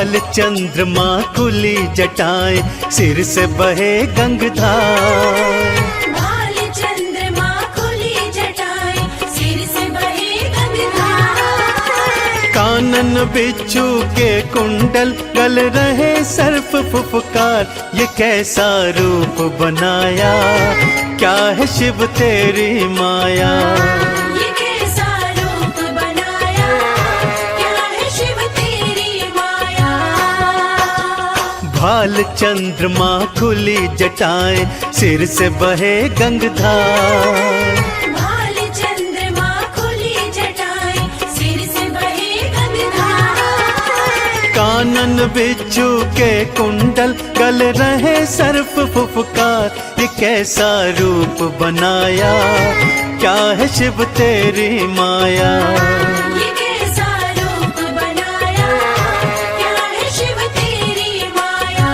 भाल चंद्रमा खुली जटाएं, सिर से बहे गंगधार। भाल चंद्रमा खुली जटाएं, सिर से बहे गंगधार। कानन बिच्छू के कुंडल, गल रहे सर्प फुफकार। ये कैसा रूप बनाया, क्या है शिव तेरी माया। ये कैसा रूप बनाया, क्या है शिव तेरी माया। भाल चंद्रमा खुली जटाएं, सिर से बहे गंगधार। भाल चंद्रमा खुली जटाएं, सिर से बहे गंगधार। कानन बिच्छू के कुंडल, गल रहे सर्प फुफकार। ये कैसा रूप बनाया, क्या है शिव तेरी माया। ये कैसा रूप बनाया, क्या है शिव तेरी माया।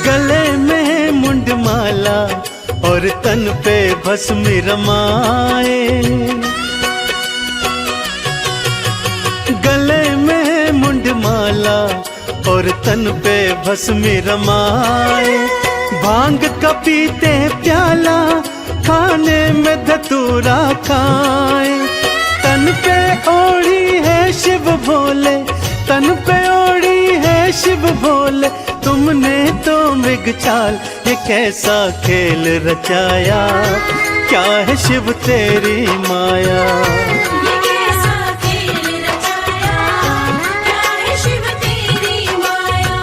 गले में मुंडमाला और तन पे भस्म रमाए। गले में मुंडमाला और तन पे भस्म रमाए। भांग का पीते प्याला, खाने में धतूरा खाए। तन पे ओढ़ी है शिव भोले, तन पे ओढ़ी है शिव भोले। तुमने तो मृग चाल, ये कैसा खेल रचाया, क्या है शिव तेरी माया। ये कैसा खेल रचाया, क्या है शिव तेरी माया।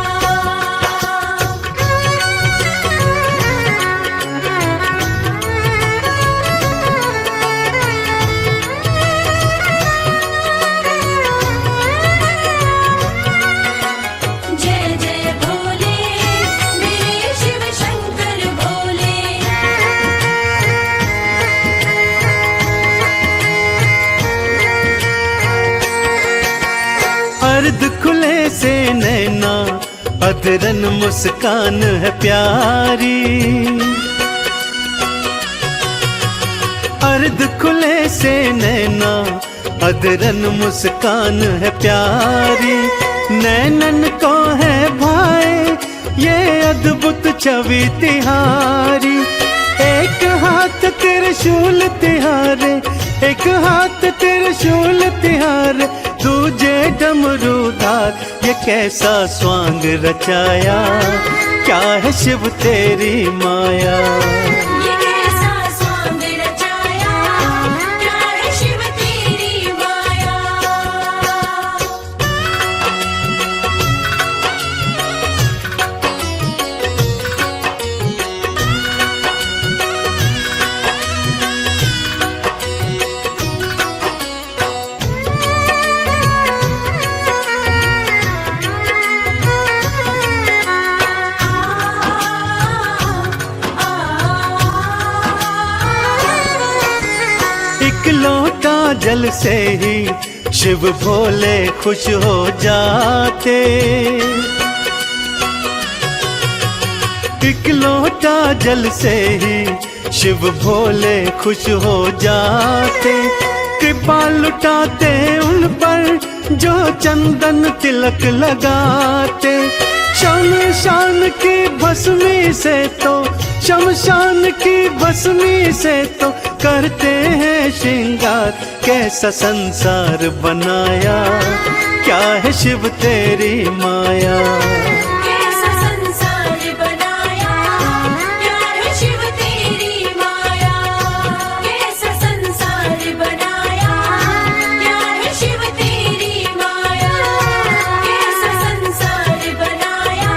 जय जय भोले, मेरे शिव शंकर भोले। अर्ध खुले से नैना, अधरन मुस्कान है प्यारी। अर्ध खुले से नैना, अधरन मुस्कान है प्यारी। नैनन को है भाई ये अद्भुत छवि तिहारी। एक हाथ त्रिशूल तिहारे, एक हाथ त्रिशूल तिहारे। दूजे डमरूधार, ये कैसा स्वांग रचाया, क्या है शिव तेरी माया। ये कैसा स्वांग रचाया, क्या है शिव तेरी माया। एक लोटा जल से ही शिव भोले खुश हो जाते। एक लोटा जल से ही शिव भोले खुश हो जाते। कृपा लुटाते उन पर जो चंदन तिलक लगाते। शमशान की भस्मी से तो, शमशान की भस्मी से तो करते हैं श्रृंगार। कैसा संसार बनाया, क्या है शिव तेरी माया। कैसा संसार बनाया, क्या है शिव तेरी माया। कैसा संसार बनाया, क्या है शिव तेरी माया। कैसा संसार बनाया,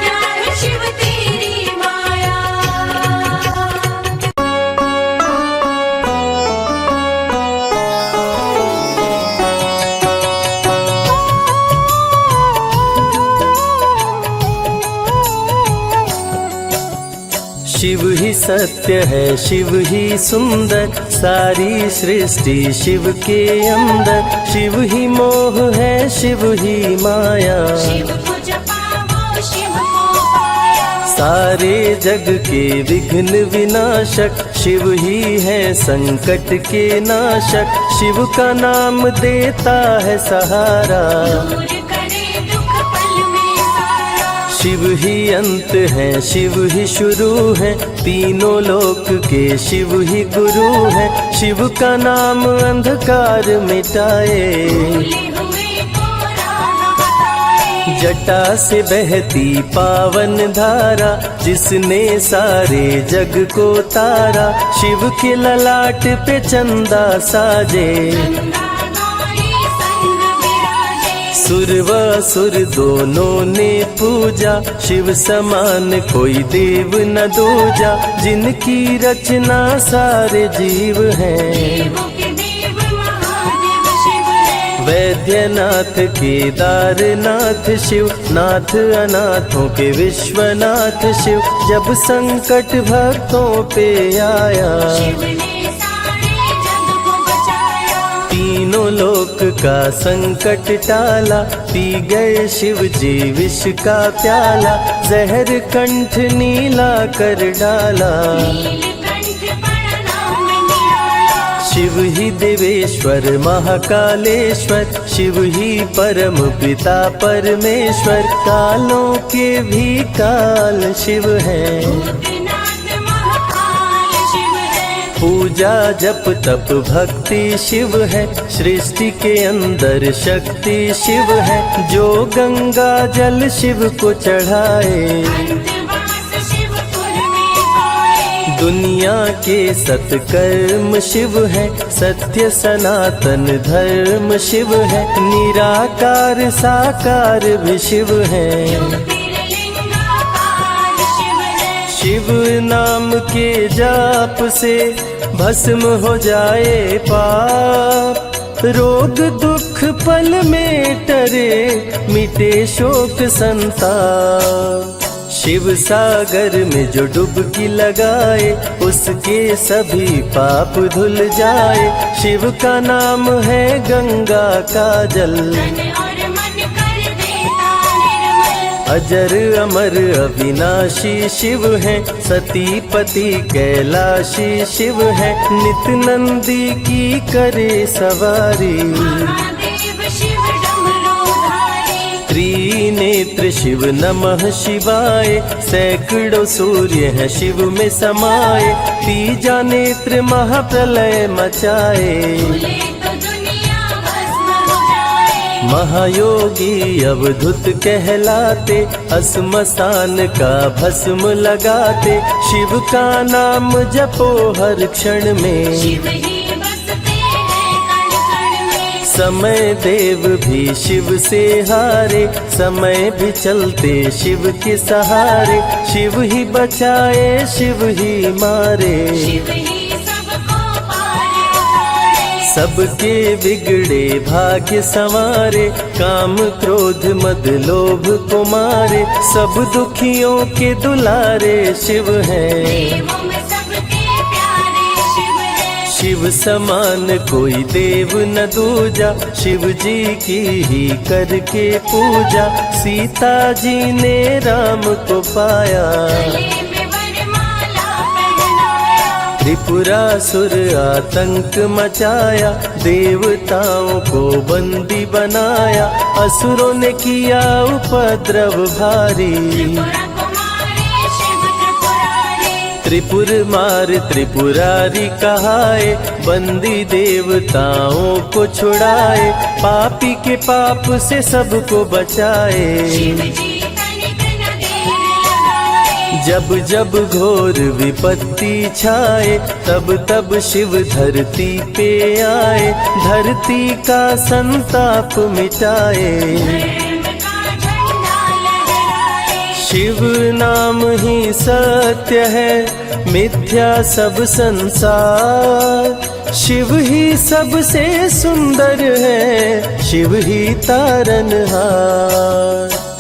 क्या है शिव तेरी माया। शिव ही सत्य है, शिव ही सुंदर, सारी सृष्टि शिव के अंदर। शिव ही मोह है, शिव ही माया, शिव को जपाओ शिव को पाया। सारे जग के विघ्न विनाशक, शिव ही है संकट के नाशक। शिव का नाम देता है सहारा, दूर करे दुख पल में सारा। शिव ही अंत है, शिव ही शुरू है, तीनों लोक के शिव ही गुरु है। शिव का नाम अंधकार मिटाए, भूले हुए को राह बताए। जटा से बहती पावन धारा, जिसने सारे जग को तारा। शिव के ललाट पे चंदा साजे, गंगाधारी संग विराजे। सुर व असुर दोनों ने पूजा, शिव समान कोई देव न दूजा। जिनकी रचना सारे जीव हैं, देवों के देव महादेव शिव है। वैद्यनाथ केदारनाथ शिव, नाथ अनाथों के विश्वनाथ शिव। जब संकट भक्तों पे आया, शिव ने सारे जग को बचाया। तीनों लोक का संकट टाला, पी गए शिव जी विष का प्याला। जहर कंठ नीला कर डाला, नीलकंठ बड़ा नाम निराला। शिव ही देवेश्वर महाकालेश्वर, शिव ही परम पिता परमेश्वर। कालों के भी काल शिव है, भूतनाथ महाकाल शिव है। पूजा जप तप भक्ति शिव है, सृष्टि के अंदर शक्ति शिव है। जो गंगा जल शिव को चढ़ाए, अंतवास शिवपुर में पाए। दुनिया के सत्कर्म शिव है, सत्य सनातन धर्म शिव है। निराकार साकार भी शिव है, ज्योतिर्लिंगाकार शिव है। शिव नाम के जाप से भस्म हो जाए पाप। रोग दुख पल में टरे, मिटे शोक संताप। शिव सागर में जो डुबकी लगाए, उसके सभी पाप धुल जाए। शिव का नाम है गंगा का जल, तन और मन कर देता निर्मल। अजर अमर अविनाशी शिव है, सती पति कैलाशी शिव है। नित नंदी की करे सवारी, महादेव शिव डमरूधारी। त्रिनेत्र शिव नमः शिवाय। सैकड़ों सूर्य है शिव में समाये, तीजा नेत्र महाप्रलय मचाए। भूले तो दुनिया भस्म हो जाए। महायोगी अवधूत कहलाते, असमसान का भस्म लगाते। शिव का नाम जपो हर क्षण में, शिव ही बसते हैं कण कण में। समय देव भी शिव से हारे, समय भी चलते शिव के सहारे। शिव ही बचाए शिव ही मारे, शिव ही सबको पार उतारे। सबके बिगड़े भाग्य संवारे। काम क्रोध मद लोभ को मारे, सब दुखियों के दुलारे शिव हैं। देवों में सबके प्यारे शिव है। शिव समान कोई देव न दूजा, शिव जी की ही करके पूजा। सीता जी ने राम को पाया, गले में वरमाला पहनाया। त्रिपुरासुर आतंक मचाया। देवताओं को बंदी बनाया, असुरों ने किया उपद्रव भारी। त्रिपुरा कुमारी शिव त्रिपुरारी। त्रिपुर मार त्रिपुरारी कहाए, बंदी देवताओं को छुड़ाए। पापी के पाप से सबको बचाए, शिव जी तनिक न देर लगाए। जब जब घोर विपत्ति छाए, तब तब शिव धरती पे आए। धरती का संताप मिटाए, धर्म का झंडा लहराए। शिव नाम ही सत्य है, मिथ्या सब संसार। शिव ही सबसे सुंदर है, शिव ही तारनहार।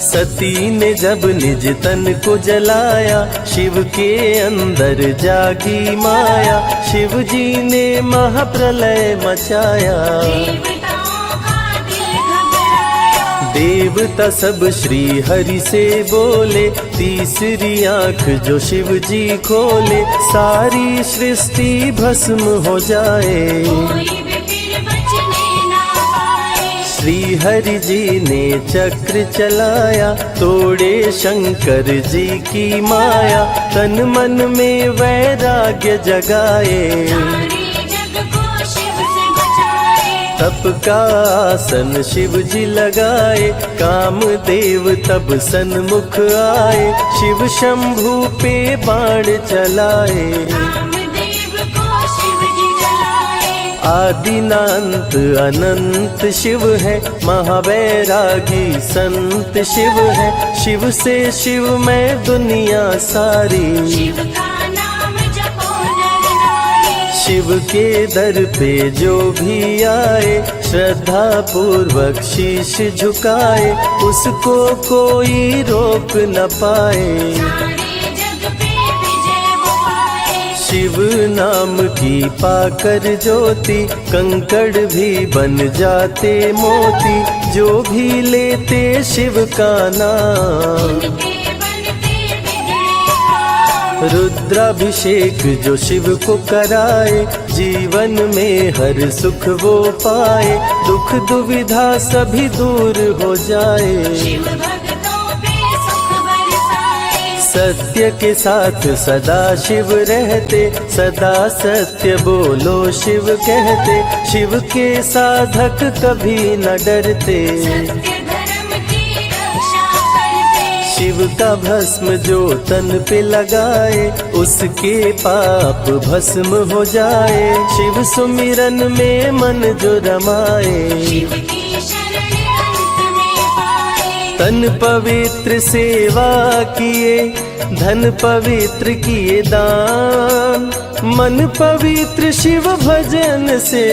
सती ने जब निज तन को जलाया, शिव के अंदर जागी माया, शिव जी ने महाप्रलय मचाया। देवताओं का दिल घबराया, देवता सब श्री हरि से बोले, तीसरी आंख जो शिव जी खोले, सारी सृष्टि भस्म हो जाए। कोई भी फिर बचने ना पाए। श्री हरि जी ने चक्र चलाया, तोड़े शंकर जी की माया, तन मन में वैराग्य जगाए। सारे जग को शिव से बचाए। तप का आसन शिव जी लगाए, कामदेव तब सन्मुख आए, शिव शंभू पे बाण चलाए। कामदेव को शिव जी जलाए। आदिनांत अनंत शिव है, महावैरागी संत शिव है, शिव से शिव में दुनिया सारी। शिव का नाम जपो नर नारी। शिव के दर पे जो भी आए, श्रद्धा पूर्वक शीश झुकाए, उसको कोई रोक न पाए। सारे जग पे विजय वो पाए। शिव नाम की पाकर ज्योति, कंकड़ भी बन जाते मोती, जो भी लेते शिव का नाम। उनके बनते बिगड़े काम। रुद्राभिषेक जो शिव को कराए, जीवन में हर सुख वो पाए, दुख दुविधा सभी दूर हो जाए। शिव भक्तों पे सुख बरसाए। सत्य के साथ सदा शिव रहते, सदा सत्य बोलो शिव कहते, शिव के साधक कभी न डरते। सत्य धर्म की रक्षा करते। शिव का भस्म जो तन पे लगाए, उसके पाप भस्म हो जाए। शिव सुमिरन में मन जो रमाए, शिव की शरण अंत में पाए। तन पवित्र सेवा किए, धन पवित्र किए दान, मन पवित्र शिव भजन से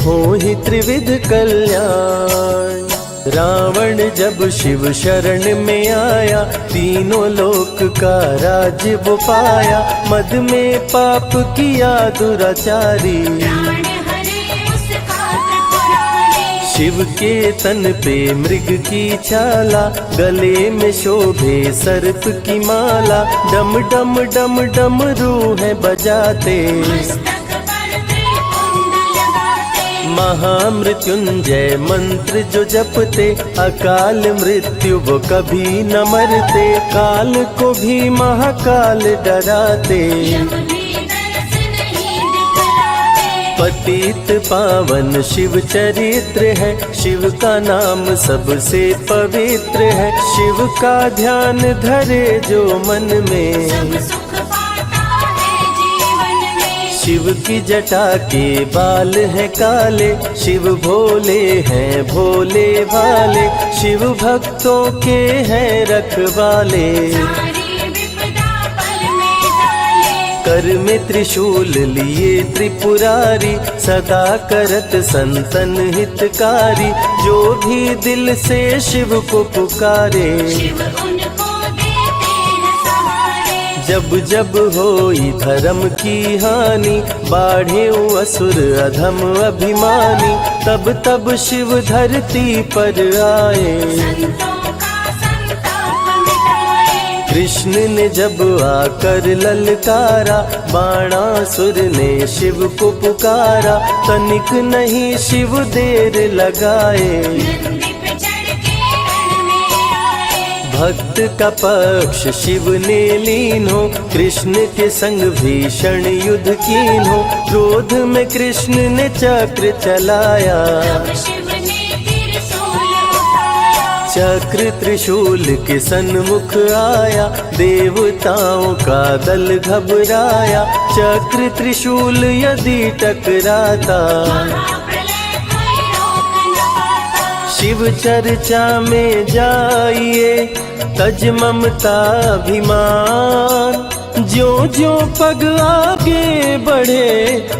हो ही त्रिविध कल्याण। रावण जब शिव शरण में आया, तीनों लोक का राज्य वो पाया, मद में पाप किया दुराचारी। प्राण हरे उसका त्रिपुरारी। शिव के तन पे मृग की छाला, गले में शोभे सर्प की माला, डम डम डम डम रूह बजाते। मस्तक पर त्रिपुंड लगाते। महामृत्युंजय मंत्र जो जपते, अकाल मृत्यु वो कभी न मरते, काल को भी महाकाल डराते। जब भी दर्श नहीं दिखलाते। पतित पावन शिव चरित्र है, शिव का नाम सबसे पवित्र है, शिव का ध्यान धरे जो मन सब में, सुख पाता है जीवन में। शिव की जटा के बाल हैं काले, शिव भोले हैं भोले भाले, शिव भक्तों के हैं रखवाले। सारी विपदा पल में टाले। कर में त्रिशूल लिए त्रिपुरारी, सदा करत संतन हितकारी, जो भी दिल से शिव को पुकारे। शिव उनको देते हैं सहारे। जब जब होई धर्म की हानि, बाढ़े असुर अधम अभिमानी, तब तब शिव धरती पर आए। संतों का संताप मिटाए। कृष्ण ने जब आकर ललकारा, बाणासुर ने शिव को पुकारा, तनिक नहीं शिव देर लगाए। नंदी पे चढ़ के रण में आए। भक्त का पक्ष शिव ने लीन हो, कृष्ण के संग भीषण युद्ध कीन हो, क्रोध में कृष्ण ने चक्र चलाया। तब शिव ने त्रिशूल उठाया। चक्र त्रिशूल के सन्मुख आया, देवताओं का दल घबराया, चक्र त्रिशूल यदि टकराता, महाप्रलय कोई रोक न पाता। शिव चर्चा में जाइए, तज ममता अभिमान, ज्यो ज्यो पग आगे बढ़े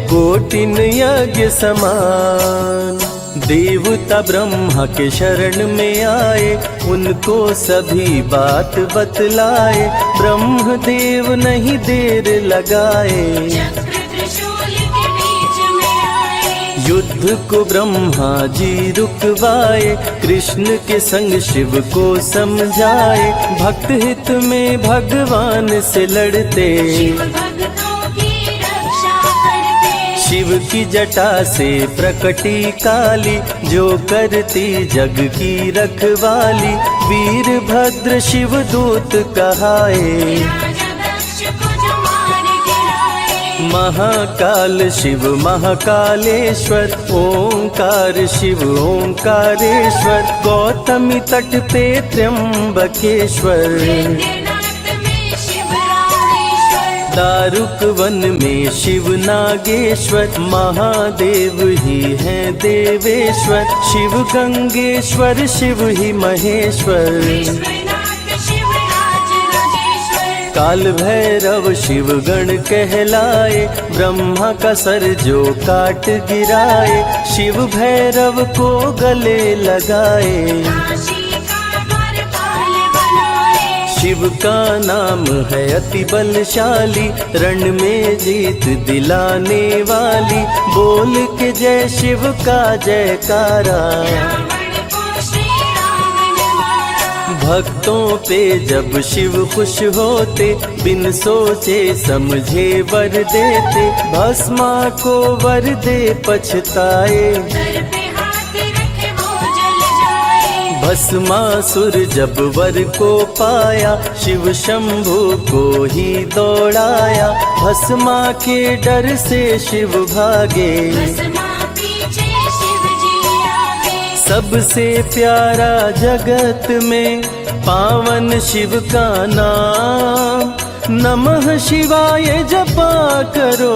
कोटिन यज्ञ समान। देवता ब्रह्मा के शरण में आए, उनको सभी बात बतलाए। ब्रह्मदेव नहीं देर लगाए, चक्र त्रिशूल के बीच में आए। युद्ध को ब्रह्मा जी रुकवाए। कृष्ण के संग शिव को समझाए, भक्त हित में भगवान से लड़ते। शिव भक्तों की रक्षा करते। शिव की जटा से प्रकटी काली, जो करती जग की रखवाली। वीरभद्र शिव दूत कहाए, राजा दक्ष को जो मार गिराए। महाकाल शिव महाकालेश्वर। ओंकार शिव ओंकारेश्वर। गौतमी तट पे त्र्यंबकेश्वर। वैद्यनाथ में शिव रामेश्वर। दारुक वन में शिव नागेश्वर। महादेव ही हैं देवेश्वर। शिव गंगेश्वर शिव ही महेश्वर। विश्वनाथ शिव राज राजेश्वर। काल भैरव शिव गण कहलाए, ब्रह्मा का सर जो काट गिराए। शिव भैरव को गले लगाए, काशी का द्वारपाल बनाए। शिव का नाम है अति बलशाली। रण में जीत दिलाने वाली, बोल के जय शिव का जयकारा। रावण को श्री राम ने मारा। भक्तों पे जब शिव खुश होते, बिन सोचे समझे वर देते। भस्मा को वर दे पछताए, सर पे हाथ रखे वो जल जाए। भस्मासुर जब वर को पाया, शिव शंभु को ही दौड़ाया। भस्मा के डर से शिव भागे, भस्मा पीछे शिव जी आगे। सबसे प्यारा जगत में पावन शिव का नाम। नमः शिवाय जपा करो,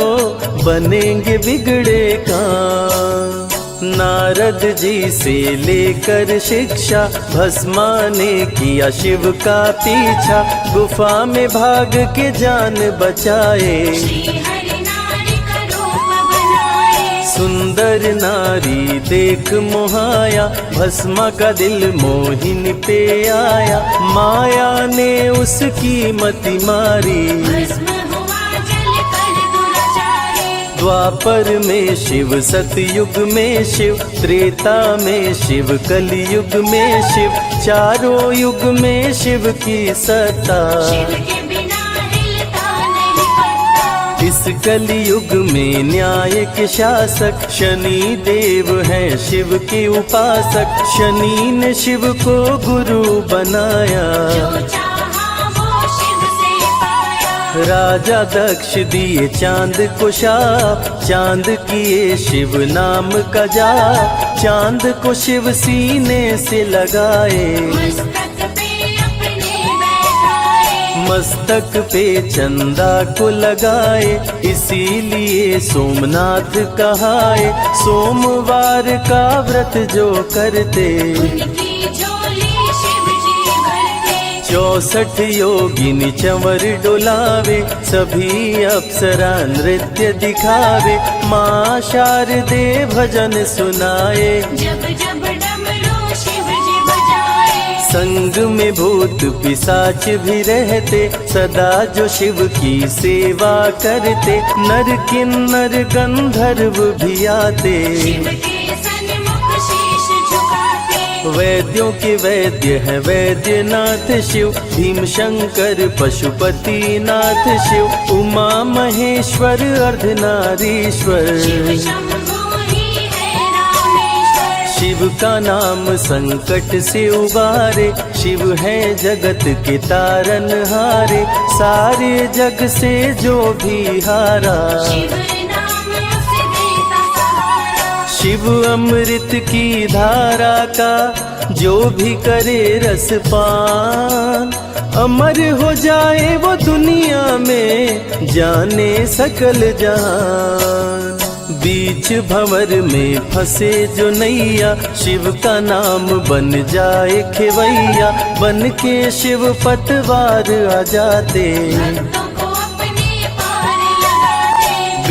बनेंगे बिगड़े काम। नारद जी से लेकर शिक्षा, भस्मा ने किया शिव का पीछा। गुफा में भाग के जान बचाए, श्री हरि नारी का रूप बनाए। सुंदर नारी देख मोहाया। भस्मा का दिल मोहिनी पे आया, माया ने उसकी मति मारी। भस्म हुआ जल कर दुराचारी। द्वापर में शिव, सतयुग में शिव, त्रेता में शिव, कलयुग में शिव। चारों युग में शिव की सत्ता, शिव के बिना हिलता नहीं पत्ता। इस कलयुग में न्याय के शासक शनि देव हैं शिव के उपासक। शनि ने शिव को गुरु बनाया, जो चाहा वो शिव से पाया। राजा दक्ष दिए चांद को शाप। चांद किए शिव नाम का जाप। चांद को शिव सीने से लगाए, मस्तक पे अपने बैठाए। मस्तक पे चंदा को लगाए। इसीलिए सोमनाथ कहाए, सोमवार का व्रत जो करते। उनकी झोली शिव जी भरते। 64 योगिनी चंवर डोलावे, सभी अप्सरा नृत्य दिखावे। माँ शारदे भजन सुनाए, जब जब डमरू शिव जी बजाए। संग में भूत पिशाच भी रहते, सदा जो शिव की सेवा करते। नर किन्नर गंधर्व भी आते, शिव के सन्मुख शीश झुकाते। वैद्यों के वैद्य है वैद्यनाथ शिव। भीम शंकर पशुपति नाथ शिव। उमा महेश्वर अर्धनारीश्वर, शिव शंभु ही है रामेश्वर। शिव का नाम संकट से उबारे। शिव है जगत के तारनहारे, सारे जग से जो भी हारा। शिव नाम उसे देता सहारा। शिव अमृत की धारा का जो भी करे रसपान, अमर हो जाए वो दुनिया में, जाने सकल जहान। बीच भंवर में फंसे जो नैया, शिव का नाम बन जाए खेवैया। बन के शिव पतवार आ जाते, भक्तों को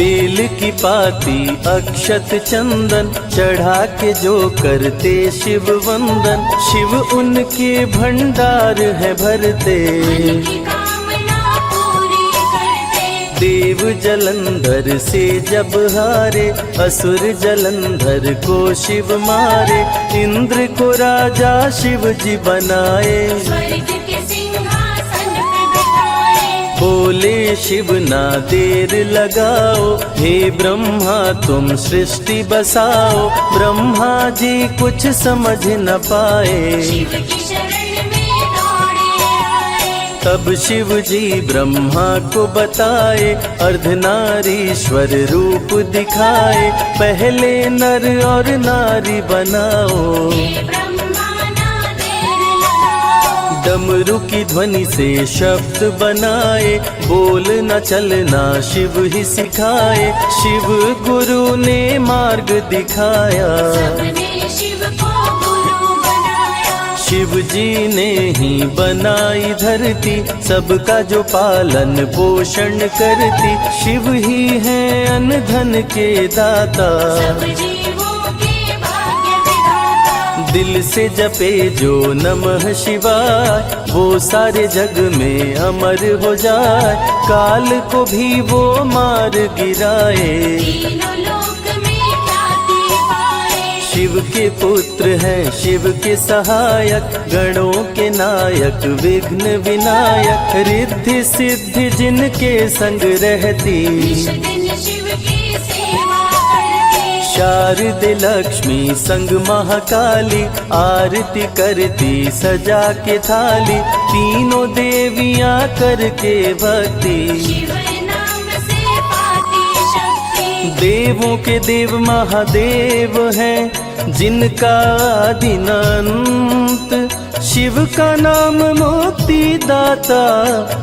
बेल की पाती अक्षत चंदन चढ़ा के जो करते शिव वंदन, शिव उनके भंडार है भरते। मन की कामना पूरी करते। देव जलंधर से जब हारे, असुर जलंधर को शिव मारे। इंद्र को राजा शिव जी बनाए, स्वर्ग के सिंहासन पे बिठाए। बोले शिव ना देर लगाओ, हे ब्रह्मा तुम सृष्टि बसाओ। ब्रह्मा जी कुछ समझ न पाए, शिव की शरण में दौड़े आए। तब शिव जी ब्रह्मा को बताए, अर्धनारीश्वर रूप दिखाए। पहले नर और नारी बनाओ, हे ब्रह्मा ना देर लगाओ। डमरू की ध्वनि से शब्द बनाए। बोल न चलना शिव ही सिखाए, शिव गुरु ने मार्ग दिखाया। सबने शिव को गुरु बनाया। शिव जी ने ही बनाई धरती, सबका जो पालन पोषण करती। शिव ही है अन्न धन के दाता, सब जीवों के भाग्य विधाता। दिल से जपे जो नमः शिवाय, वो सारे जग में अमर हो जाए। काल को भी वो मार गिराए, तीनों लोक में ख्याति पाए। शिव के पुत्र हैं शिव के सहायक, गणों के नायक विघ्न विनायक। रिद्धि सिद्धि जिनके संग रहती, निश दिन शिव की सेवा करते। शारदे लक्ष्मी संग महाकाली, आरती करती सजा के थाली। तीनों देवियां करके भक्ति, शिव नाम से पाती शक्ति। देवों के देव महादेव हैं, जिनका आदि न अंत। शिव का नाम मुक्ति दाता,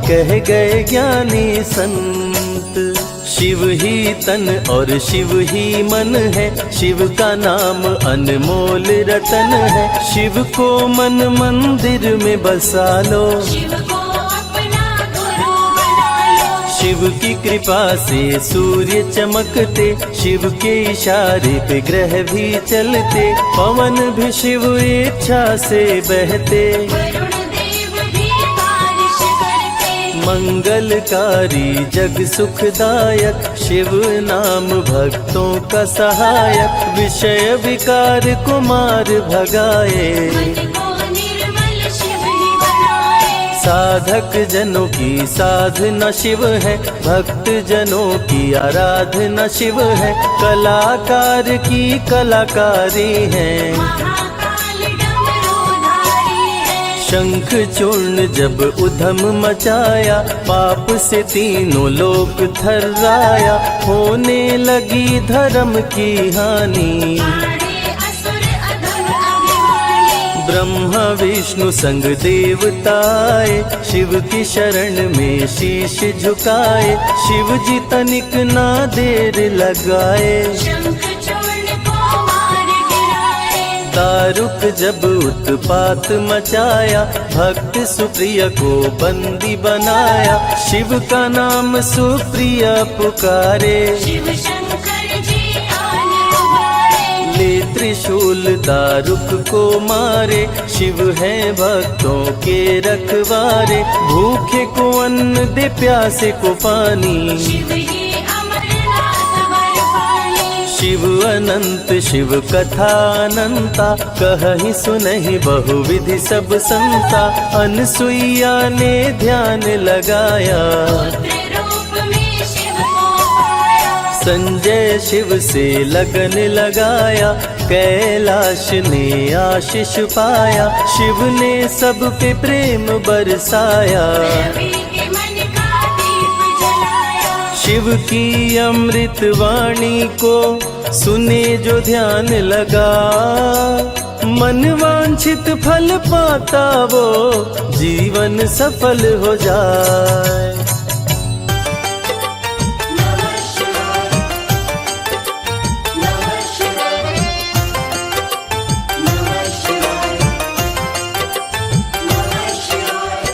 कह गए ज्ञानी संत। शिव ही तन और शिव ही मन है, शिव का नाम अनमोल रतन है। शिव को मन मंदिर में बसा लो, शिव को अपना गुरु बना लो। शिव की कृपा से सूर्य चमकते, शिव के इशारे पे ग्रह भी चलते। पवन भी शिव इच्छा से बहते, वरुण देव भी बारिश करते। मंगलकारी जग सुखदायक, शिव नाम भक्तों का सहायक। विषय विकार को मार भगाए, मन को निर्मल शिव ही बनाए। साधक जनों की साधना शिव है, भक्त जनों की आराधना शिव है। कलाकार की कलाकारी है, महाकाल डमरूधारी है। शंख चूर्ण जब उधम मचाया, पाप से तीनों लोक थर्राया। होने लगी धर्म की हानि, मारे असुर अधम अभिमानी। ब्रह्मा विष्णु संग देवताए, शिव की शरण में शीश झुकाए। शिव जी तनिक ना देर लगाए, शंख चूर्ण को मार गिराए। दारुक जब उत्पात मचाया, भक्त सुप्रिय को बंदी बनाया। शिव का नाम सुप्रिय पुकारे, शिव शंकर जी आन उबारे। ले त्रिशूल दारुक को मारे। शिव है भक्तों के रखवारे, भूखे को अन्न दे प्यासे को पानी। शिव ही अमरनाथ वर पानी। शिव अनंत शिव कथा अनंता, कहीं सुनहि बहुविधि सब संता। अनसुईया ने ध्यान लगाया, पुत्र रूप में शिव को पाया। संजय शिव से लगन लगाया। कैलाश ने आशीष पाया, शिव ने सब पे प्रेम बरसाया। रवि के मन का दीप जलाया। शिव की अमृत वाणी को सुने जो ध्यान लगा, मन वांछित फल पाता वो जीवन सफल हो जाए। नमः शिवाय, नमः शिवाय, नमः शिवाय, नमः शिवाय।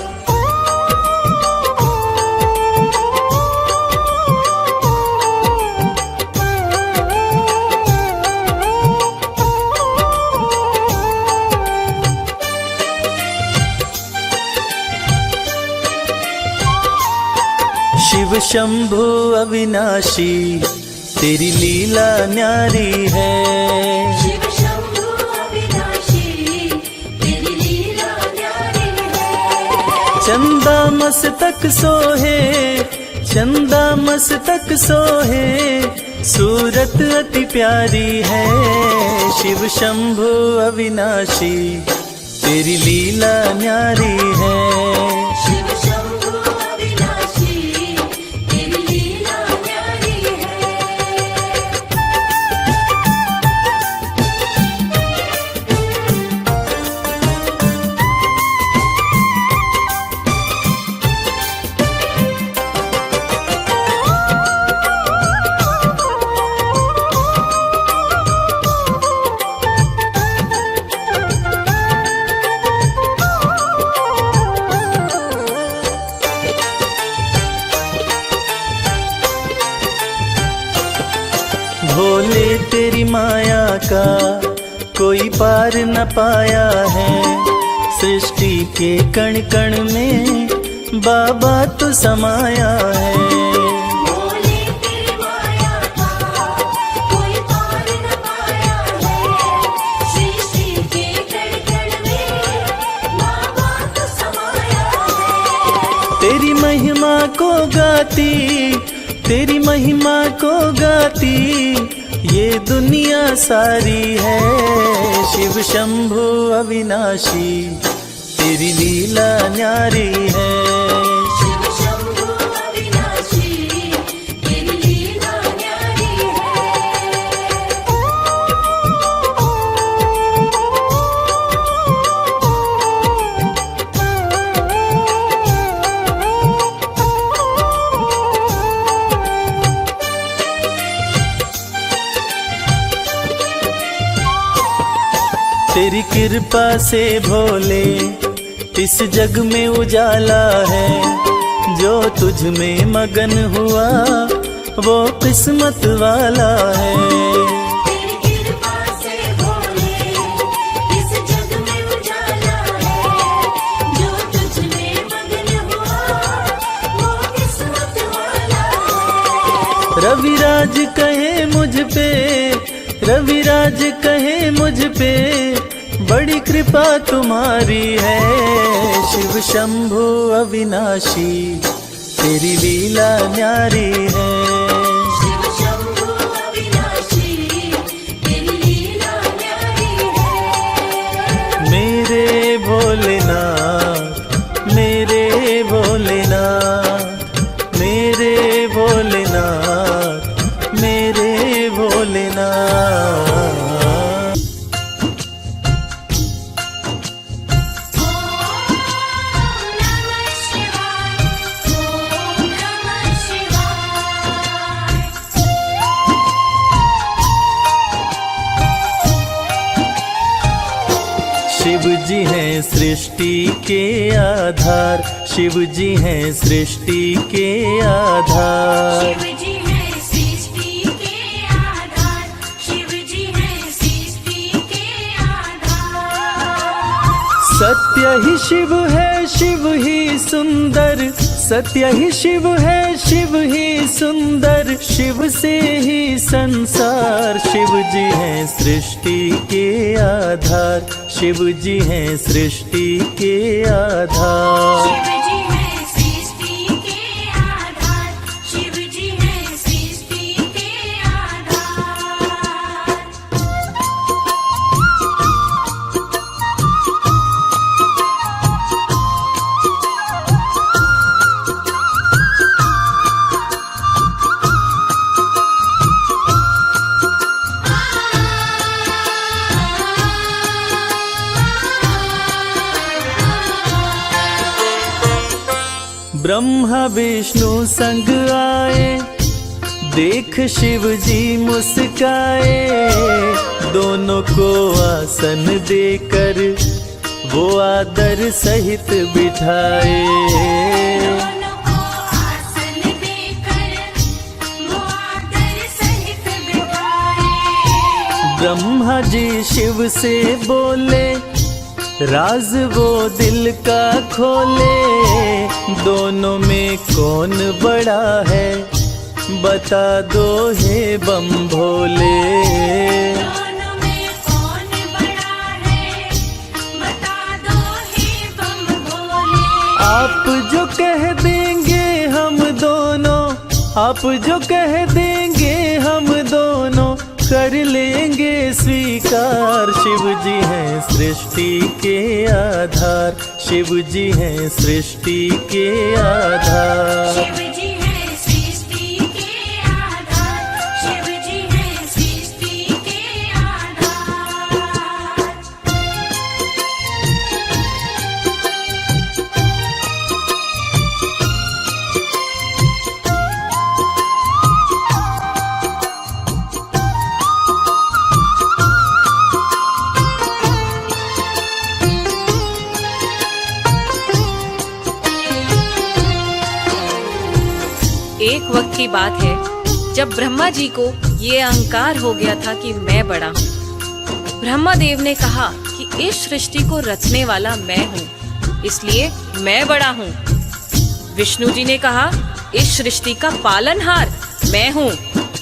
शंभु अविनाशी तेरी लीला न्यारी है। शिव शंभु अविनाशी तेरी लीला न्यारी है। चंदा मस्तक सोहे, चंदा मस्तक सोहे, सूरत अति प्यारी है। शिव शंभु अविनाशी तेरी लीला न्यारी है। शिव शंभु अविनाशी तेरी लीला न्यारी है। भोले तेरी माया का कोई पार न पाया है। सृष्टि के कण कण में बाबा तू समाया है। भोले तेरी माया का कोई पार न पाया है। सृष्टि के कण कण में बाबा तू समाया है। तेरी महिमा को गाती, तेरी महिमा को गाती ये दुनिया सारी है। शिव शंभु अविनाशी तेरी लीला न्यारी है। शिव शंभु अविनाशी तेरी लीला न्यारी तेरी कृपा से भोले इस जग में उजाला है। जो तुझ में मगन हुआ वो किस्मत वाला है। तेरी कृपा से भोले इस जग में उजाला है। जो तुझ में मगन हुआ वो किस्मत वाला है। रविराज कहे मुझ पे, रविराज कहे मुझ पे बड़ी कृपा तुम्हारी है। शिव शंभु अविनाशी तेरी लीला न्यारी है। शिव शंभु अविनाशी तेरी लीला न्यारी है। मेरे भोलेनाथ, मेरे भोलेनाथ, मेरे भोलेनाथ, मेरे भोलेनाथ। शिव जी हैं सृष्टि के आधार, शिव जी हैं सृष्टि के आधार। शिव जी है सृष्टि के आधार। शिव जी है सृष्टि के आधार। सत्य ही शिव है, शिव ही सुंदर, सत्य ही शिव है, शिव ही सुंदर। शिव से ही संसार। शिव जी हैं सृष्टि के आधार, शिव जी हैं सृष्टि के आधार। शिव जी है सृष्टि के आधार। शिव जी है सृष्टि के आधार। ब्रह्मा विष्णु संग आए, देख शिव जी मुस्काए। दोनों को आसन देकर वो आदर सहित बिठाए। दोनों को आसन देकर वो आदर सहित बिठाए। ब्रह्मा जी शिव से बोले, राज वो दिल का खोले, दोनों में कौन बड़ा है, बता दो हे बम भोले। दोनों में कौन बड़ा है, बता दो हे बम भोले। आप जो कह देंगे हम दोनों, आप जो कह देंगे हम दोनों, कर लेंगे स्वीकार। शिव जी हैं सृष्टि के आधार, शिव जी हैं सृष्टि के आधार। शिव जी है सृष्टि के आधार, शिव जी है सृष्टि के आधार। एक वक्त की बात है जब ब्रह्मा जी को ये अहंकार हो गया था कि मैं बड़ा हूँ। ब्रह्मा देव ने कहा कि इस सृष्टि को रचने वाला मैं हूँ, इसलिए मैं बड़ा हूँ। विष्णु जी ने कहा इस सृष्टि का पालनहार मैं हूँ,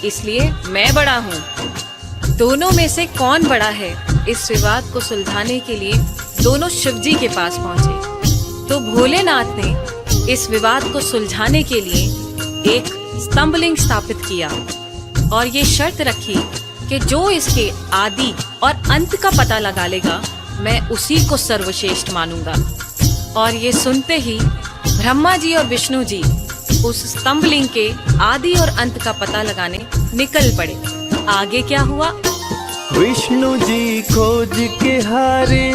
इसलिए मैं बड़ा हूँ। दोनों में से कौन बड़ा है, इस विवाद को सुलझाने के लिए दोनों शिव जी के पास पहुंचे। तो भोलेनाथ ने इस विवाद को सुलझाने के लिए एक स्तंभलिंग स्थापित किया और ये शर्त रखी कि जो इसके आदि और अंत का पता लगा लेगा, मैं उसी को सर्वश्रेष्ठ मानूंगा। और ये सुनते ही ब्रह्मा जी और विष्णु जी उस स्तंभलिंग के आदि और अंत का पता लगाने निकल पड़े। आगे क्या हुआ? विष्णु जी खोज के हारे,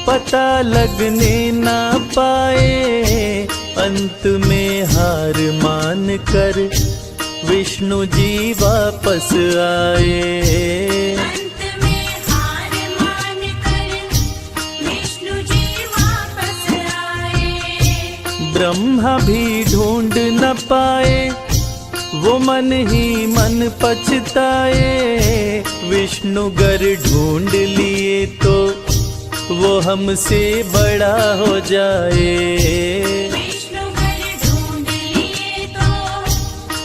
पता लगने ना पाए, अंत में हार मान कर विष्णु जी वापस आए। अंत में हार मान कर विष्णु जी वापस आए। ब्रह्मा भी ढूंढ न पाए, वो मन ही मन पछताए। विष्णु गर ढूंढ लिए तो वो हमसे बड़ा हो जाए। विष्णु घर ढूंढ लिए तो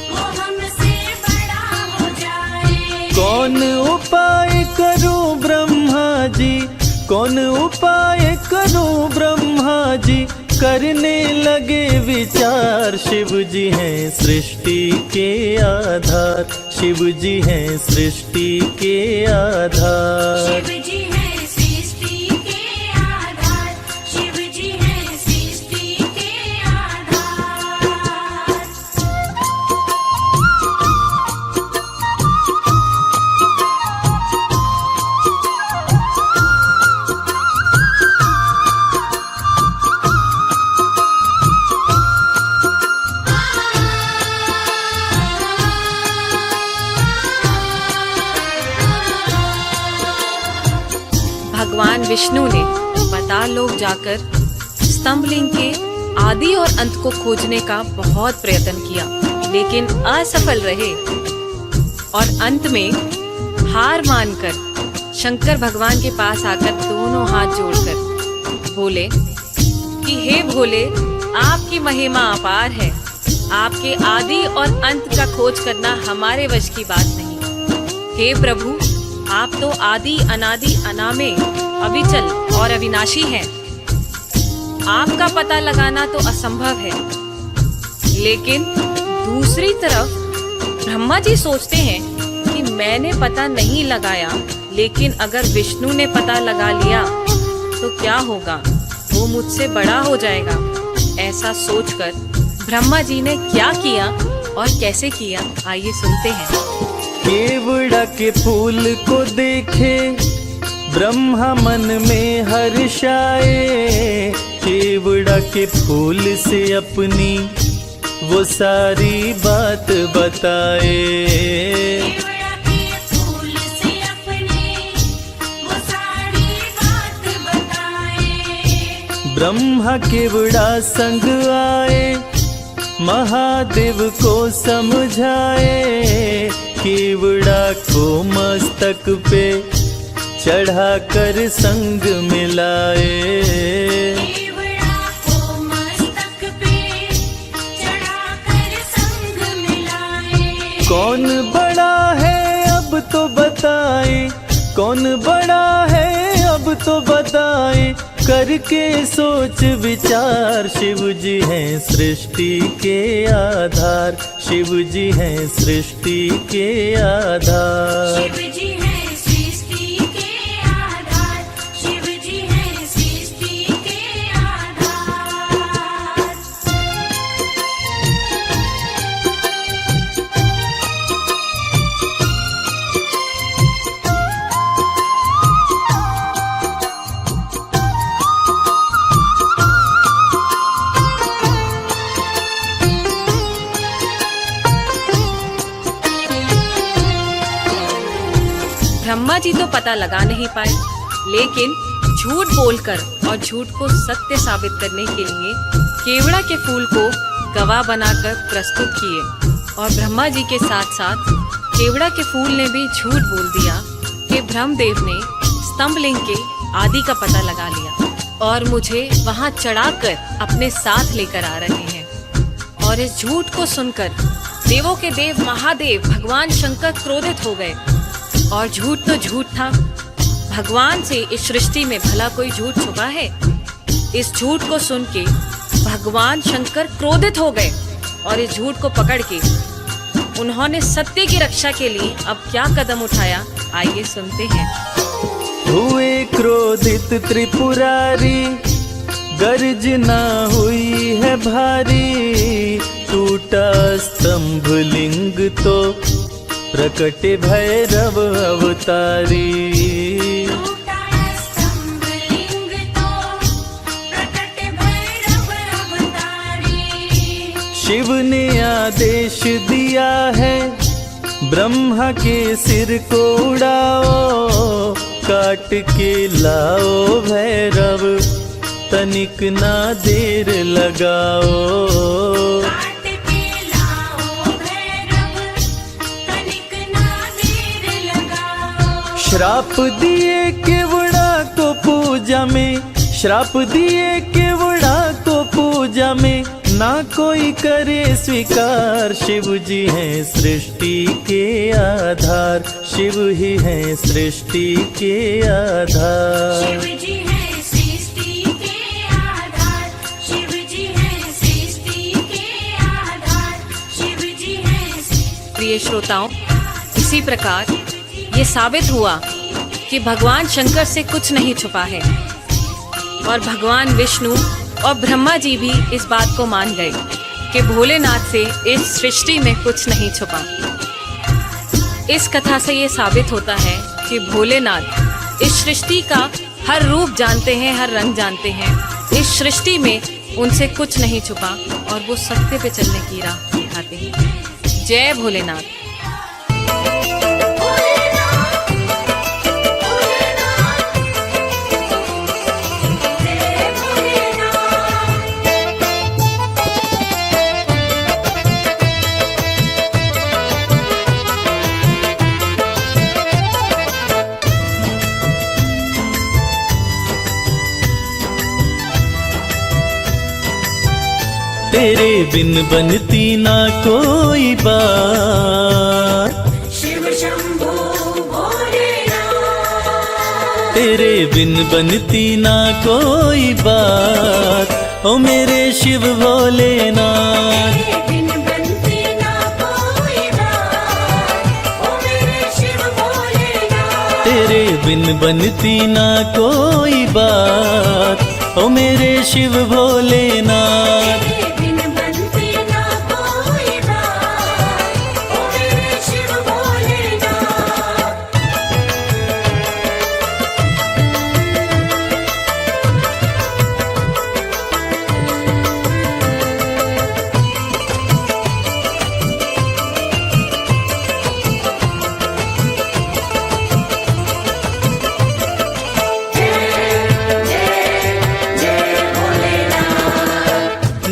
वो हमसे बड़ा हो जाए। कौन उपाय करूं ब्रह्मा जी, कौन उपाय करूं ब्रह्मा जी, करने लगे विचार। शिव जी हैं सृष्टि के आधार, शिव जी हैं सृष्टि के आधार। शिव जी है सृष्टि के आधार, शिव जी है सृष्टि के आधार। भगवान विष्णु ने पाताल लोक जाकर स्तंभलिंग के आदि और अंत को खोजने का बहुत प्रयत्न किया, लेकिन असफल रहे। और अंत में हार मानकर शंकर भगवान के पास आकर दोनों हाथ जोड़कर बोले कि हे भोले, आपकी महिमा अपार है, आपके आदि और अंत का खोज करना हमारे वश की बात नहीं। हे प्रभु, आप तो आदि अनादि अनामे अविचल और अविनाशी हैं। आपका पता लगाना तो असंभव है। लेकिन दूसरी तरफ ब्रह्मा जी सोचते हैं कि मैंने पता नहीं लगाया, लेकिन अगर विष्णु ने पता लगा लिया तो क्या होगा, वो मुझसे बड़ा हो जाएगा। ऐसा सोचकर ब्रह्मा जी ने क्या किया और कैसे किया, आइए सुनते हैं। केवड़ा के फूल को देखे ब्रह्मा मन में हर्षाए। केवड़ा के फूल से अपनी वो सारी बात बताए। केवड़ा के फूल से अपनी वो सारी बात बताए। ब्रह्मा केवड़ा संग आए, महादेव को समझाए। केवड़ा को मस्तक पे चढ़ा कर संग मिलाए। केवड़ा को मस्तक पे चढ़ाकर संग मिलाए। कौन बड़ा है अब तो बताए, कौन बड़ा है अब तो बताए, करके सोच विचार। शिव जी हैं सृष्टि के आधार, शिव जी हैं सृष्टि के आधार। शिव जी हैं सृष्टि के आधार, शिव जी हैं सृष्टि के आधार। ब्रह्मा जी तो पता लगा नहीं पाए, लेकिन झूठ बोलकर और झूठ को सत्य साबित करने के लिए केवड़ा के फूल को गवाह बनाकर प्रस्तुत किए। और ब्रह्मा जी के साथ साथ केवड़ा के फूल ने भी झूठ बोल दिया कि ब्रह्मदेव ने स्तंभलिंग के आदि का पता लगा लिया और मुझे वहां चढ़ाकर अपने साथ लेकर आ रहे हैं। और इस झूठ को सुनकर देवों के देव महादेव भगवान शंकर क्रोधित हो गए। और झूठ तो झूठ था, भगवान से इस सृष्टि में भला कोई झूठ छुपा है? इस झूठ को सुन के भगवान शंकर क्रोधित हो गए और इस झूठ को पकड़ के उन्होंने सत्य की रक्षा के लिए अब क्या कदम उठाया, आइए सुनते हैं। हुए क्रोधित त्रिपुरारी, गर्जना हुई है भारी, टूटा स्तंभ लिंग तो प्रकट भैरव अवतारी। टूटा स्तंभ लिंग तो प्रकट भैरव अवतारी। शिव ने आदेश दिया है ब्रह्मा के सिर को उड़ाओ, काट के लाओ भैरव तनिक ना देर लगाओ। काट के लाओ भैरव तनिक ना देर लगाओ। श्राप दिए केवड़ा को पूजा में, श्राप दिए केवड़ा को पूजा में, ना कोई करे स्वीकार। शिव जी हैं सृष्टि के आधार, शिव ही हैं सृष्टि के आधार। शिव जी हैं सृष्टि के आधार, शिव जी हैं सृष्टि के आधार, शिव जी हैं। प्रिय श्रोताओं, इसी प्रकार ये साबित हुआ कि भगवान शंकर से कुछ नहीं छुपा है और भगवान विष्णु और ब्रह्मा जी भी इस बात को मान गए कि भोलेनाथ से इस सृष्टि में कुछ नहीं छुपा। इस कथा से ये साबित होता है कि भोलेनाथ इस सृष्टि का हर रूप जानते हैं, हर रंग जानते हैं। इस सृष्टि में उनसे कुछ नहीं छुपा और वो सत्य पे चलने की राह दिखाते हैं। जय भोलेनाथ। तेरे बिन बनती ना कोई बात, शिव शंभो भोलेनाथ। तेरे बिन बनती ना कोई बात, ओ मेरे शिव भोलेनाथ। तेरे बिन बनती ना कोई बात, ओ मेरे शिव भोलेनाथ। तेरे बिन बनती ना कोई बात, ओ मेरे शिव भोलेनाथ। तेरे बिन बनती ना कोई बात, ओ मेरे शिव भोलेनाथ।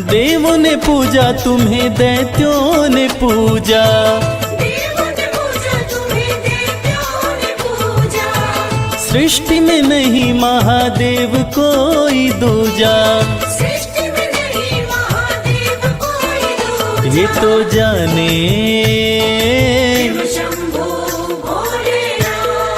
देवों ने पूजा तुम्हें, दैत्यों ने पूजा, देवों ने पूजा तुम्हें, दैत्यों ने पूजा। सृष्टि में नहीं महादेव कोई दूजा, सृष्टि में नहीं महादेव कोई दूजा। ये तो जाने शंभो भोलेनाथ,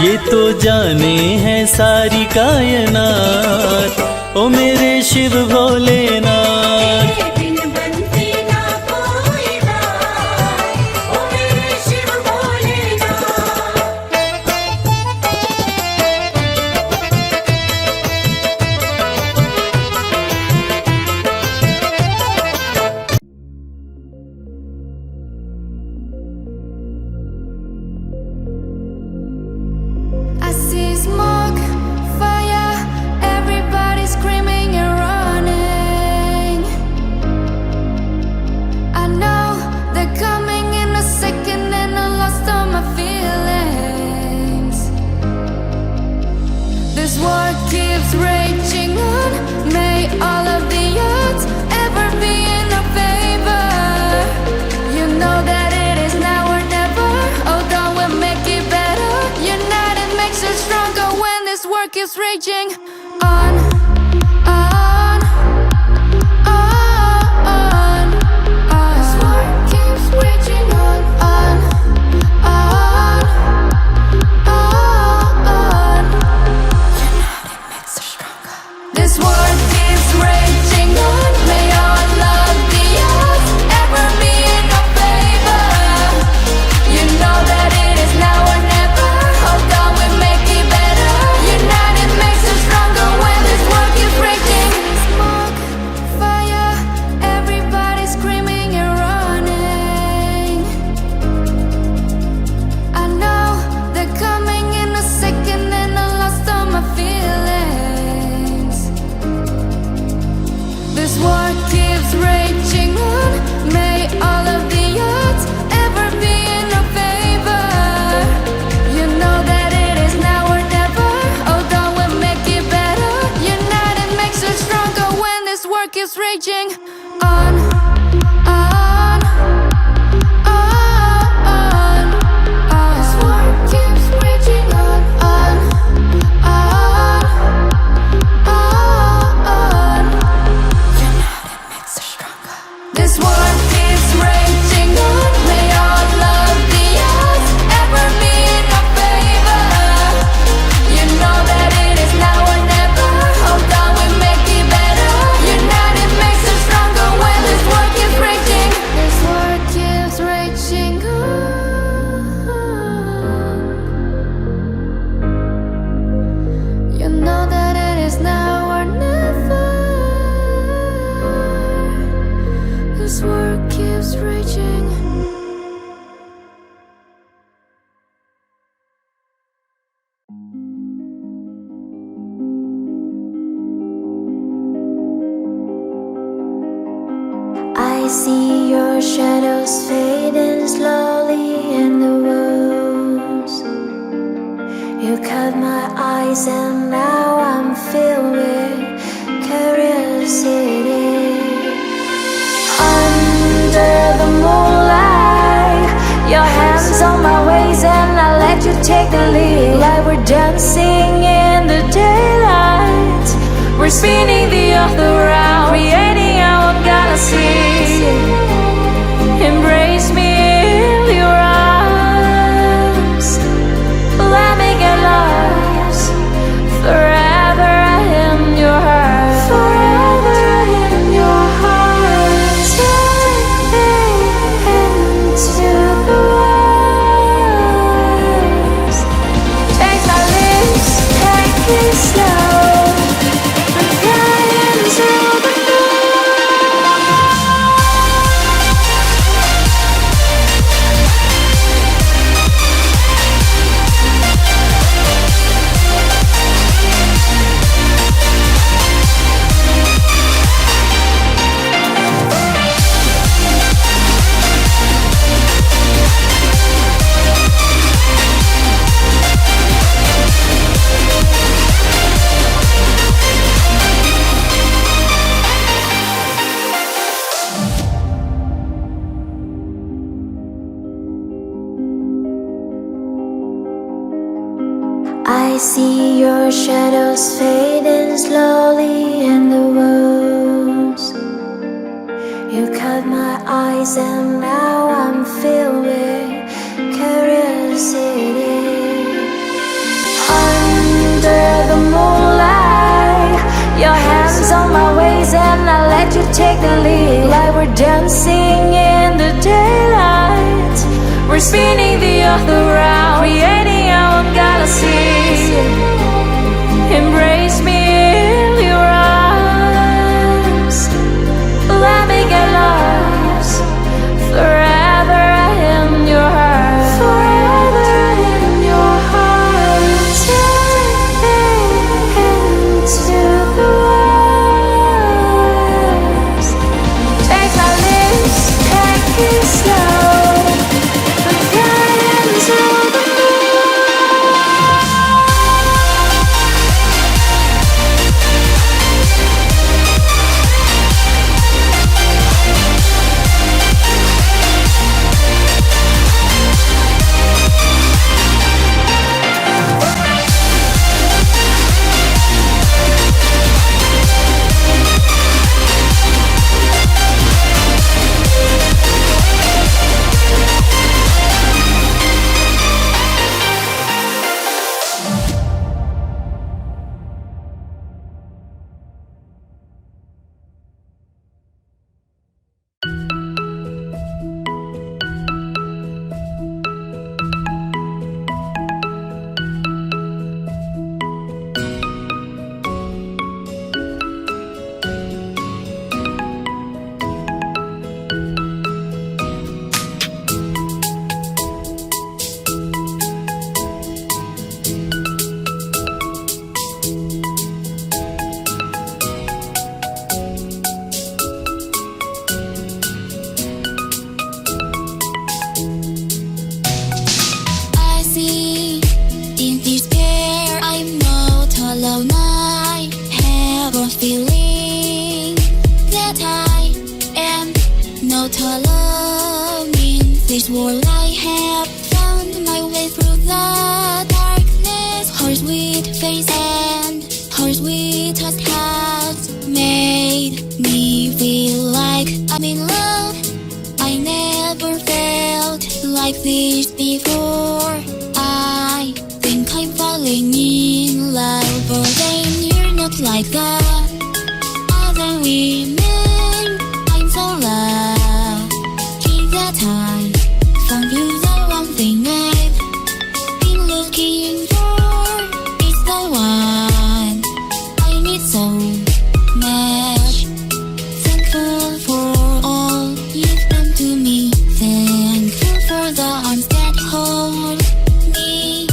ये तो जाने है सारी कायनात, ओ मेरे शिव भोलेनाथ। तेरे बिन बनती ना कोई बात, ओ मेरे Shiv Bholenath. I see smoke, fire, everybody screaming and running. I know they're coming in a second and I lost all my feelings. This war keeps raging on. May all of the odds ever be in our favor. You know that it is now or never. Hold on, we'll make it better. United makes us stronger when this war keeps raging on. On, on, on. This war keeps raging on. On, on, on. United makes us stronger. This war keeps raging on. May all of the odds ever be in our favor. You know that it is now or never. Hold on, we make it better. United makes us stronger when this war keeps raging. Smoke, fire, everybody screaming and running. I know they're coming in a second and I lost all my feelings. This war keeps raging on. May all of the odds ever be in our favor. You know that it is now or never. Hold on, we'll make it better. United makes us stronger when this war keeps raging on. On, on, on. This war keeps raging on. On, on. United makes us stronger. This war keeps raging on. May all of the odds ever be in our favor. You know that it is now or never. Hold on, we make it better. United makes us stronger when this war keeps raging. This war keeps raging on. You know that it is now or never. This war keeps raging. I see your shadows fading slowly in the woods. You caught my eyes and now I'm filled with curiosity. Under the moonlight, your hands on my waist and I let you take the lead. Like we're dancing in the daylight, we're spinning the earth around, creating our own galaxy. Embrace me in your arms, let me get lost forever in your heart. Forever in your heart. Take into the woods. Take my lips, take it slow, and fly into the moon. I see your shadows fading slowly in the woods. You caught my eyes and now I'm filled with curiosity. Under the moonlight, your hands on my waist and I let you take the lead. Like we're dancing in the daylight, we're spinning the earth around, creating our own galaxy. Embrace me in your arms, let me get lost forever in your heart, forever in your heart. Take into the woods, take my lips, take it slow, and fly into the feeling that I am not alone in this world. I have found my way through the darkness. Her sweet face and her sweet touch made me feel like I'm in love. I never felt like this before. I think I'm falling in love, but then you're not like the other women. I'm so lucky that I found you, the one thing I've been looking for. It's the one I need so much. Thankful for all you've done to me. Thankful for the arms that hold me.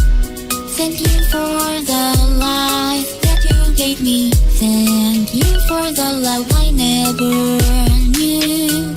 Thank you for the life that you gave me. Thank you for the love I never knew.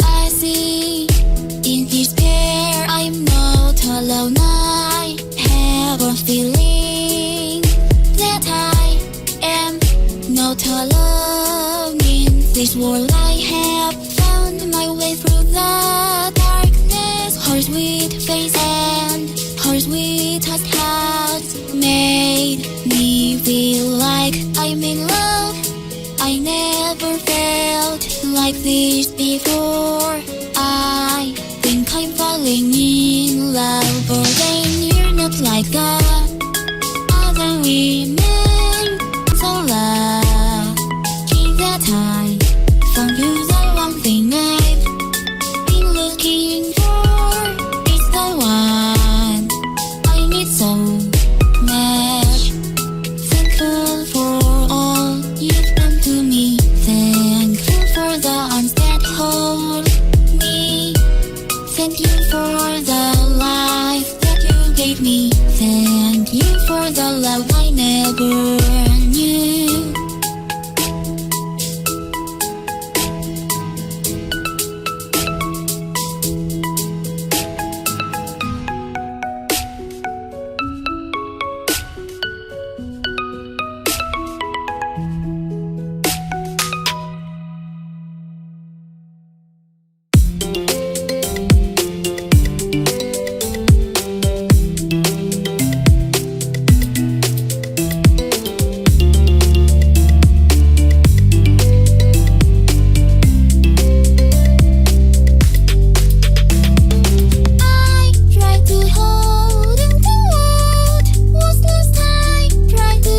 I see in despair I'm not alone. I have a feeling that I am not alone in this world. I have found my way through the darkness. Her sweet face and her sweet touch made me feel like I'm in love. I never felt like this before. I think I'm falling in love, but then you're not like the other women. So lucky that I found you, the one thing I've been looking for. It's the one I need so much. Thankful for all you've done to me. Thankful for the arms that hold me. Thank you for the the love I never knew. I try to hold on to what was lost. I try to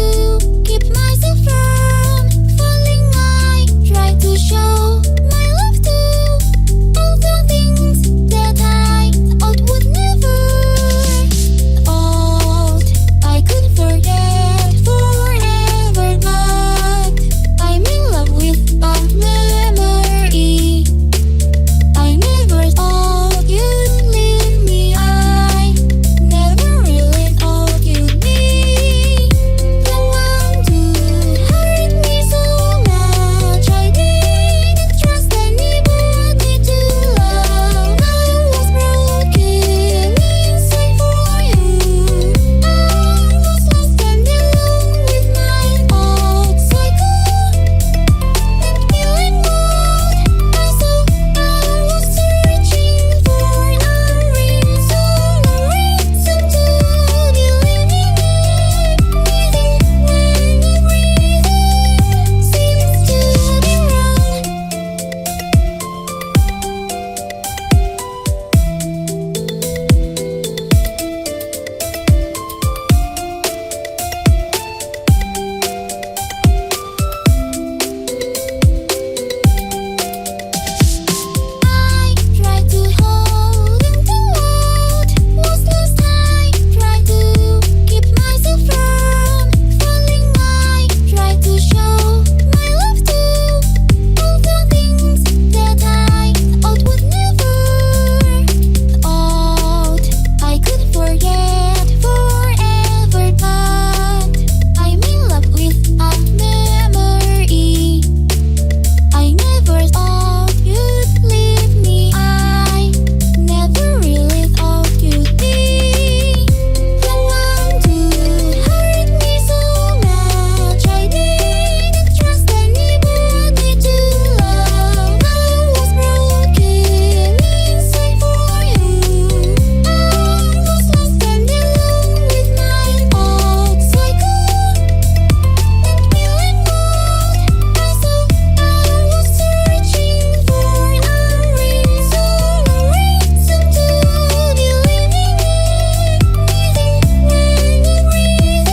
keep myself from falling. I try to show my love to all the things that I thought would never. Thought I could forget forever, but I'm in love with a memory. I never thought you'd leave me. I never really thought you'd be the one to hurt me so much. I didn't trust anybody to love. I was broken inside for you. I was lost and alone with my thoughts. I couldn't feeling what I saw. I was searching for a reason to believe in it. When everything seems to be wrong. I try to hold on to what was lost. I try to keep myself from falling. I try to show my love to all the things that I thought would never. Thought I could forget forever, but I'm in love with a memory. I never thought you'd leave me. I never really thought you'd be the one to hurt me so much. I didn't trust anybody to love. I was broken inside for you. I was lost and alone with my thoughts. I couldn't feeling what I saw. I was searching for a reason to believe in it. When everything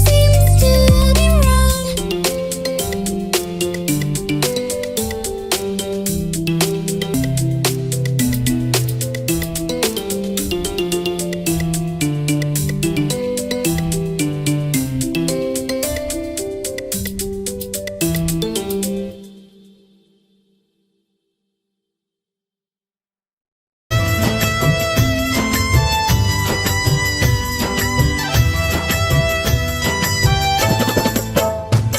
seems to be wrong.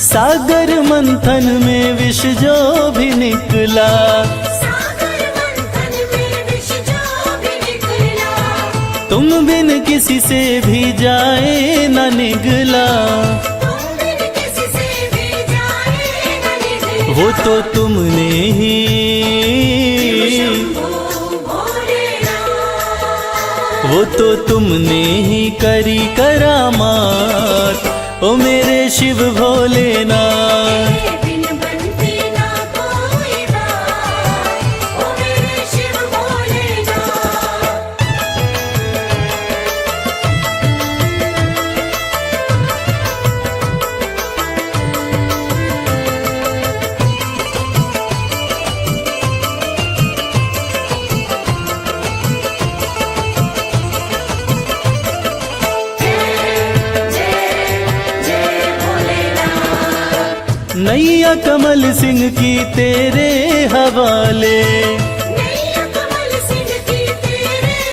सागर मंथन में विष जो भी निकला, सागर मंथन में विष जो भी निकला, तुम बिन किसी से भी जाए न निगला। तुम बिन किसी से भी जाए न निकला। वो तो तुमने ही वो तो तुमने ही करी करामात, ओ मेरे शिव भोलेनाथ। बिन बनती ना कोई बात, ओ मेरे शिव भोलेनाथ। नैया कमल सिंह की तेरे हवाले,